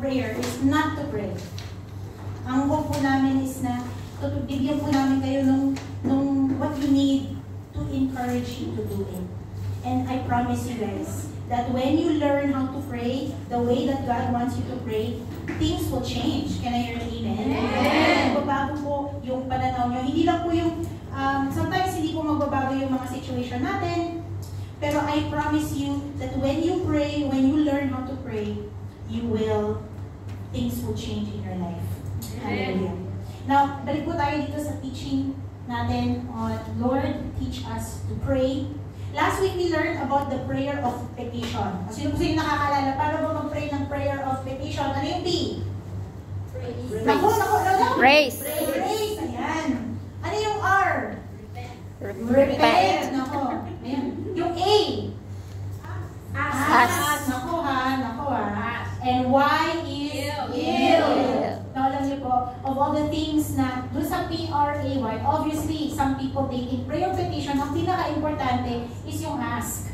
prayer is not to pray. Ang goal po namin is na bigyan po namin kayo nung what you need to encourage you to do it. And I promise you guys that when you learn how to pray the way that God wants you to pray, things will change. Can I hear an amen? Amen! Magbabago po yung pananaw nyo. Hindi lang po yung, sometimes hindi po magbabago yung mga situation natin, pero I promise you that when you pray, when you learn how to pray, things will change in your life. Hallelujah. Now, balik po tayo dito sa teaching natin on Lord, teach us to pray. Last week, we learned about the prayer of petition. Sino po sa'yo nakakaalala? Paano ba mag-pray ng prayer of petition? Ano yung P? Praise. Naku. Praise. Praise. Ayan. Ano yung R? Repent. Naku. Ayan. Yung A? Ask. Naku ha. And Y is yield. Now, alam niyo po, of all the things na doon sa P-R-A-Y, obviously, some people taking prayer of petition, ang pinaka-importante is yung ask.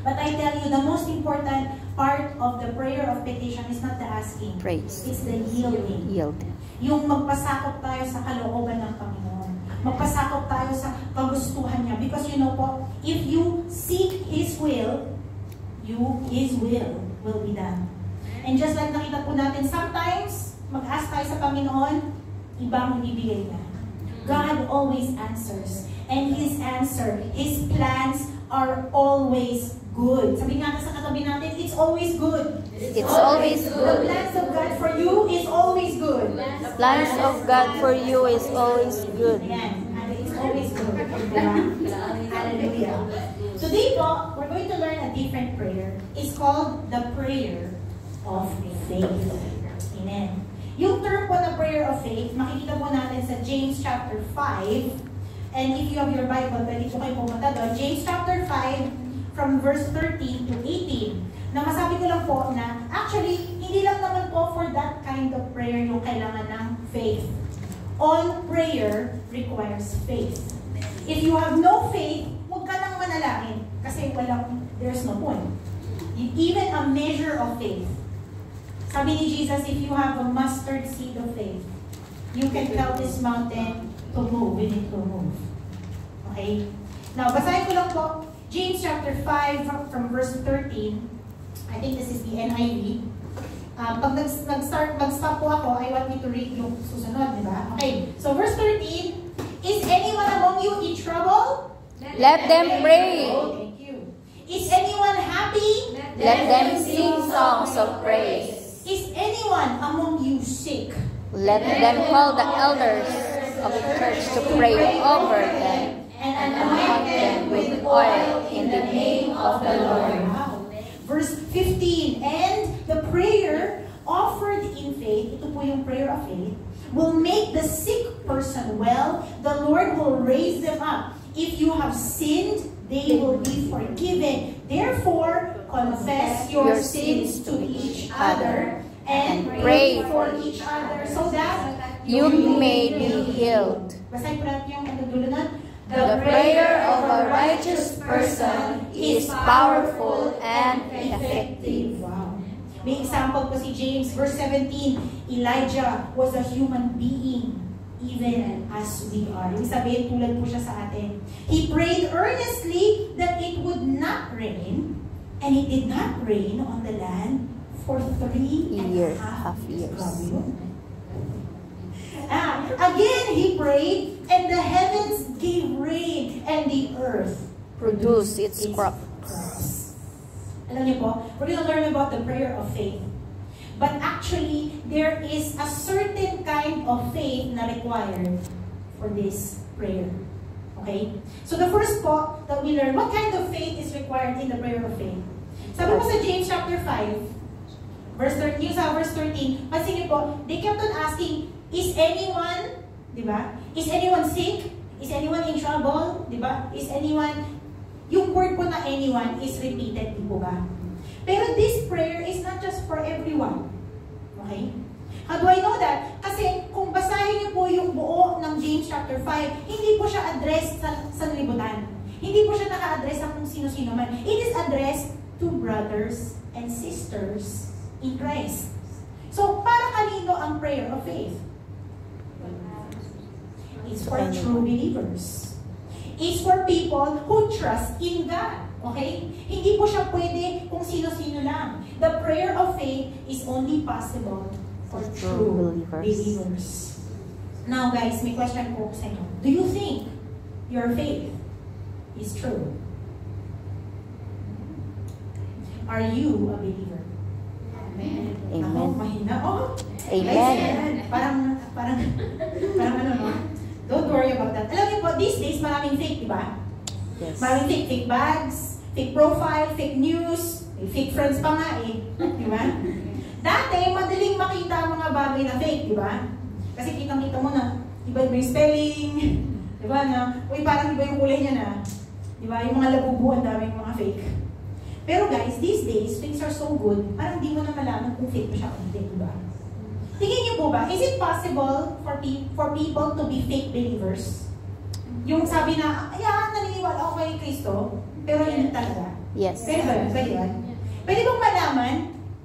But I tell you, the most important part of the prayer of petition is not the asking. Praise. It's the yielding. Yung magpasakop tayo sa kalooban ng Panginoon. Magpasakop tayo sa kagustuhan niya. Because you know po, if you seek His will, His will be done. And just like nakita po natin, sometimes, mag-ask tayo sa Panginoon, ibang ibibigay niya. God always answers. And His answer, His plans are always good. Sabi nga sa katabi natin, it's always good. It's always good. The plans of God for you is always good. The plans of God for you is always good. Ayan. It's always good. Hallelujah. Today po, we're going to learn a different prayer. It's called the prayer of faith. Amen. Yung term po na prayer of faith, makikita po natin sa James chapter 5. And if you have your Bible, pwede po kayo pumunta doon. James chapter 5 from verse 13 to 18. Na masabi ko lang po na actually, hindi lang naman po for that kind of prayer yung kailangan ng faith. All prayer requires faith. If you have no faith, huwag ka nang manalangin. Kasi there's no point. Even a measure of faith. Sabi ni Jesus, if you have a mustard seed of faith, you can tell this mountain to move, and it will move. Okay? Now, basahin ko lang po, James chapter 5 from verse 13. I think this is the NIV. Pag mag-stop po ako, I want you to read yung susunod, di ba? Okay, so verse 13, is anyone among you in trouble? Let them pray. Oh, thank you. Is anyone happy? Let them sing songs of praise. Is anyone among you sick? Let them call the elders of the church to pray over them and anoint them with oil in the name of the Lord. Wow. Verse 15, and the prayer offered in faith, ito po yung prayer of faith, will make the sick person well. The Lord will raise them up. If you have sinned, they will be forgiven. Therefore, confess your sins to each other and pray for each other so that you may be healed. Basahin po natin yung dulo na. The prayer of a righteous person is powerful and effective. Wow. May example po si James, verse 17. Elijah was a human being, even as we are. Ibig sabihin, tulad po siya sa atin. He prayed earnestly that it would not rain, and it did not rain on the land for 3.5 years. Again, he prayed, and the heavens gave rain, and the earth produced its crops. Alam niyo po, we're going to learn about the prayer of faith. But actually, there is a certain kind of faith na required for this prayer. Okay? So the first po that we learn, what kind of faith is required in the prayer of faith? Sabi po sa James chapter 5, verse 13, sa verse 13, pansin niyo po, they kept on asking, is anyone, di ba? Is anyone sick? Is anyone in trouble? Di ba? Is anyone, yung word po na anyone is repeated, di po ba? Pero this prayer is not just for everyone. Okay? How do I know that? Kasi kung basahin niyo po yung buo ng James chapter 5, hindi po siya addressed sa sanlibutan. Hindi po siya naka-address sa kung sino-sino man. It is addressed to brothers and sisters in Christ. So, para kanino ang prayer of faith? It's for true believers. It's for people who trust in God. Okay? Hindi po siya pwede kung sino-sino lang. The prayer of faith is only possible for true believers. Now guys, may question po sa inyo. Do you think your faith is true? Are you a believer? Amen. Ako, mahina. Oh, Amen. Parang ano no? Don't worry about that. Alam niyo po, these days maraming fake, di ba? Yes. Maraming fake bags, fake profile, fake news, may fake friends pa nga eh. Di ba? Dati, madaling makita ang mga bagay na fake, di ba? Kasi kitang-kita mo na, iba-iba yung spelling, di ba na, uy parang iba yung kulay niya na. Di ba? Yung mga labubuan, daming mga fake. Pero guys, these days, things are so good, parang di mo na malaman kung fake mo siya o hindi, di ba? Tingin niyo po ba, is it possible for people to be fake believers? Yung sabi na, ayan, naniniwala ako kay Kristo, pero hindi talaga. Yes. Pwede ba yun? Pwede yun? Pwede bang malaman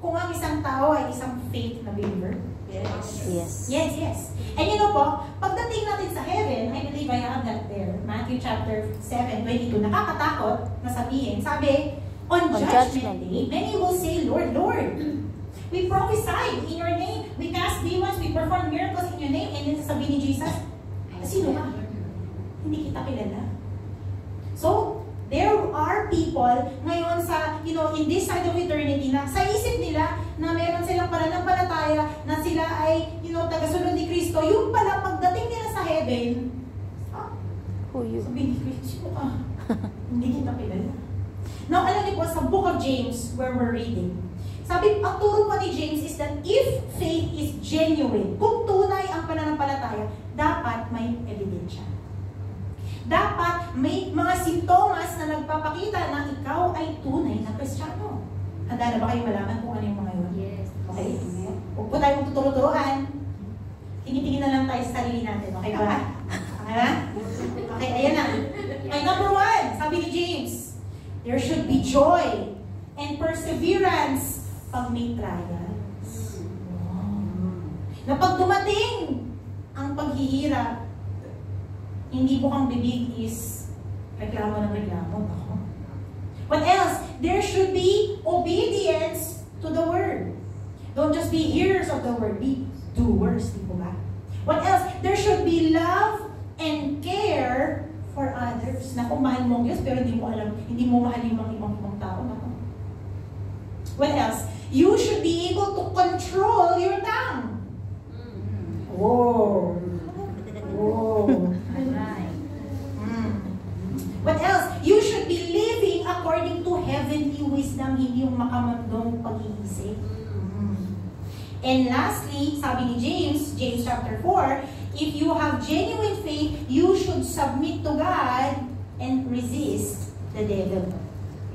kung ang isang tao ay isang fake na believer? Yes. Yes, yes. And you know po, pagdating natin sa heaven, I believe I have that there. Matthew chapter 7:22. Nakakatakot na sabihin. Sabi, on judgment day, many will say, Lord, Lord, we prophesied in your name, we cast demons, we performed miracles in your name, and then sasabihin ni Jesus, sino ka? Hindi kita kilala. So, there are people ngayon sa, in this side of eternity na sa isip nila na meron silang pananampalataya na sila ay, tagasunod ni Kristo. Yung pala, pagdating nila sa heaven, Who you? sabi ni Kristo, sino ka? Hindi kita kilala. Now, alam niyo po, sa book of James, where we're reading, sabi, ang turo po ni James is that if faith is genuine, kung tunay ang pananampalataya, dapat may ebidensya. Dapat may mga simptomas na nagpapakita na ikaw ay tunay na Kristiyano. Handa na ba kayo malaman kung ano yung mga yun? Yes. Okay? Huwag po tayong tuturo-turoan. Tingin-tingin na lang tayo sa sarili natin. Okay ba? Okay ba? Okay, ayan na. Okay, number 1, sabi ni James, there should be joy and perseverance pag may trials. Na pag dumating ang paghihirap, hindi po kang bibig is reklamo ng reklamo. What else? There should be obedience to the word. Don't just be hearers of the word, be doers. Di po ba? What else? There should be love and care for others. Na kung mahal mo ang Diyos, pero hindi mo alam, hindi mo mahal yung mga ibang tao. What else? You should be able to control your tongue. Whoa. Whoa. What else? You should be living according to heavenly wisdom, hindi yung makamandong pag-iisip. And lastly, sabi ni James chapter 4, if you have genuine faith, you should submit to God and resist the devil.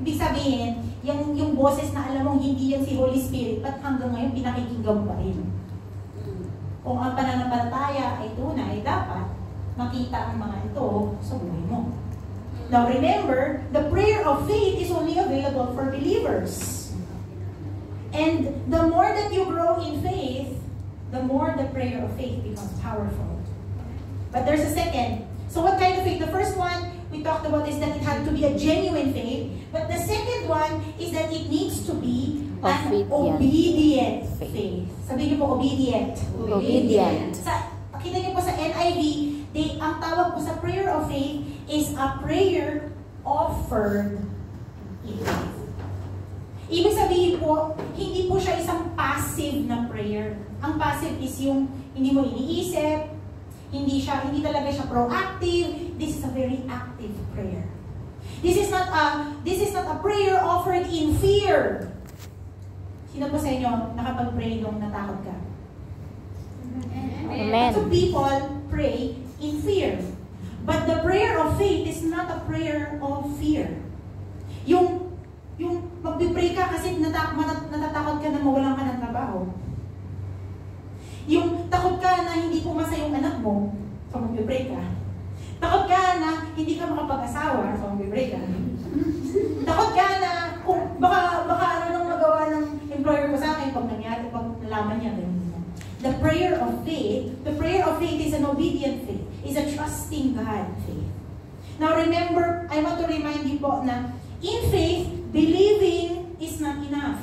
Ibig sabihin, yung boses na alam mong hindi yan si Holy Spirit, at hanggang ngayon pinakikinggan pa rin. Kung ang pananampalataya ay tunay, dapat makita ang mga ito sa buhay mo. Now remember, the prayer of faith is only available for believers. And the more that you grow in faith, the more the prayer of faith becomes powerful. But there's a second. So what kind of faith? The first one we talked about is that it had to be a genuine faith. But the second one is that it needs to be an obedient faith. Sabihin niyo po, obedient. Obedient. Pakita niyo po sa NIV, ang tawag po sa prayer of faith is a prayer offered in faith. Ibig sabihin po, hindi po siya isang passive na prayer. Ang passive is yung hindi mo iniisip, hindi talaga siya proactive. This is a very active prayer. This is not a prayer offered in fear. Sino po sa inyo nakapag-pray nung natakot ka? Amen. So people pray in fear. But the prayer of faith is not a prayer of fear. Yung magpipray ka kasi natatakot ka na mawalan ka ng trabaho. Yung takot ka na hindi pumasa yung anak mo, so magpipray ka. Takot ka na hindi ka makapag-asawa, so magpipray ka. Takot ka na kung baka ano nang magawa ng employer ko sa akin pag malaman niya ganun. The prayer of faith is an obedient faith, is a trusting God faith. Now remember, I want to remind you po na in faith, believing is not enough.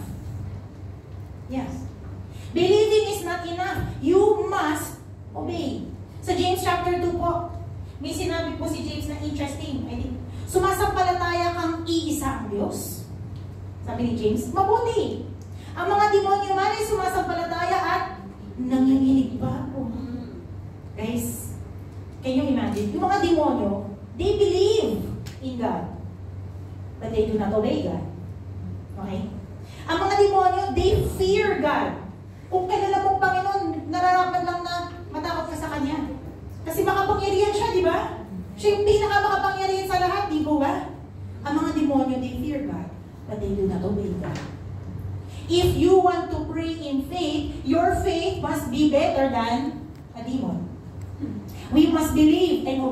Yes. Believing is not enough. You must obey. Sa James chapter 2 po, may sinabi po si James na interesting. I think, sumasampalataya kang iisa ang Diyos. Sabi ni James, mabuti. Ang mga demonyo man ay sumasampalataya at nanginginig pa po. Guys, can you imagine? Yung mga demonyo, they believe in God. But they do not obey God. Okay? Ang mga demonyo, they fear God. Kung kilala mong Panginoon, nararapat lang na matakot ka sa Kanya. Kasi makapangyarihan siya, di ba? Siya yung pinakamakapangyarihan sa lahat, di ba ba? Ang mga demonyo, they fear God, but they do not obey God. If you want to pray in faith, your faith must be better than a demon. We must believe and obey.